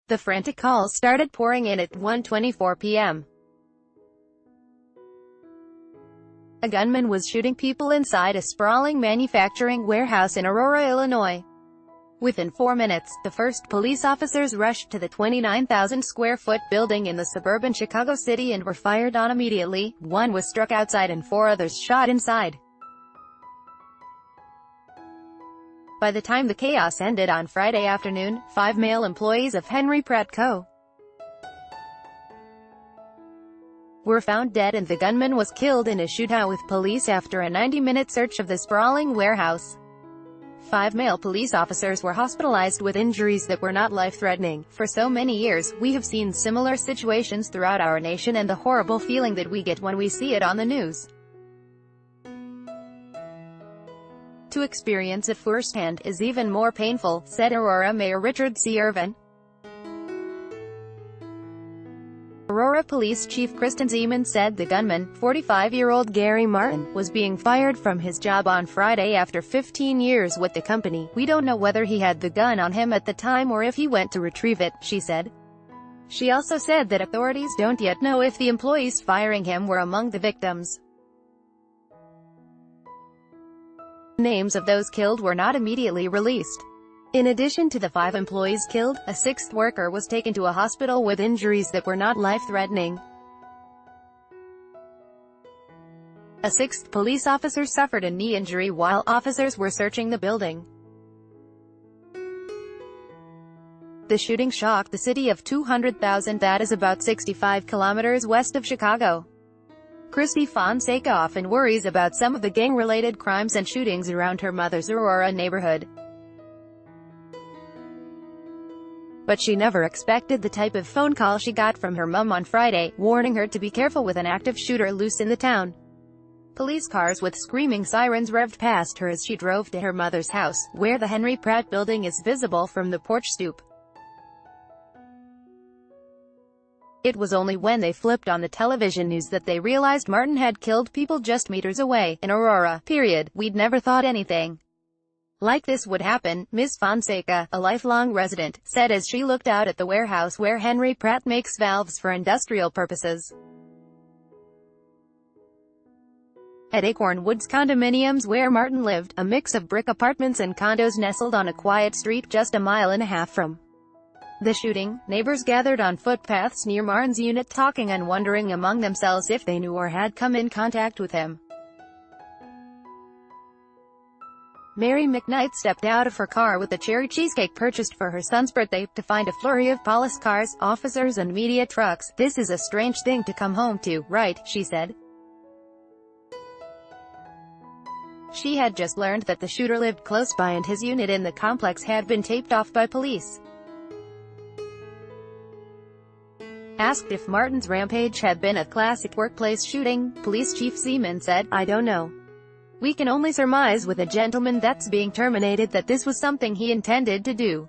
The frantic calls started pouring in at 1:24 p.m. A gunman was shooting people inside a sprawling manufacturing warehouse in Aurora, Illinois. Within 4 minutes, the first police officers rushed to the 29,000-square-foot building in the suburban Chicago city and were fired on immediately. One was struck outside and 4 others shot inside. By the time the chaos ended on Friday afternoon, 5 male employees of Henry Pratt Co. were found dead and the gunman was killed in a shootout with police after a 90-minute search of the sprawling warehouse. 5 male police officers were hospitalized with injuries that were not life-threatening. For so many years, we have seen similar situations throughout our nation and the horrible feeling that we get when we see it on the news. To experience it firsthand is even more painful, said Aurora Mayor Richard C. Irvin. Aurora Police Chief Kristen Zeman said the gunman, 45-year-old Gary Martin, was being fired from his job on Friday after 15 years with the company. We don't know whether he had the gun on him at the time or if he went to retrieve it, she said. She also said that authorities don't yet know if the employees firing him were among the victims. Names of those killed were not immediately released. In addition to the 5 employees killed, a 6th worker was taken to a hospital with injuries that were not life-threatening. A 6th police officer suffered a knee injury while officers were searching the building. The shooting shocked the city of 200,000 that is about 65 kilometers west of Chicago. Christy Fonseca often worries about some of the gang-related crimes and shootings around her mother's Aurora neighborhood. But she never expected the type of phone call she got from her mom on Friday, warning her to be careful with an active shooter loose in the town. Police cars with screaming sirens revved past her as she drove to her mother's house, where the Henry Pratt building is visible from the porch stoop. It was only when they flipped on the television news that they realized Martin had killed people just meters away, in Aurora. We'd never thought anything like this would happen, Ms. Fonseca, a lifelong resident, said as she looked out at the warehouse where Henry Pratt makes valves for industrial purposes. At Acorn Woods condominiums where Martin lived, a mix of brick apartments and condos nestled on a quiet street just a mile and a half from the shooting, neighbors gathered on footpaths near Martin's unit talking and wondering among themselves if they knew or had come in contact with him. Mary McKnight stepped out of her car with a cherry cheesecake purchased for her son's birthday, to find a flurry of police cars, officers and media trucks. "This is a strange thing to come home to, right?" she said. She had just learned that the shooter lived close by and his unit in the complex had been taped off by police. Asked if Martin's rampage had been a classic workplace shooting, Police Chief Zeman said, "I don't know. We can only surmise with a gentleman that's being terminated that this was something he intended to do."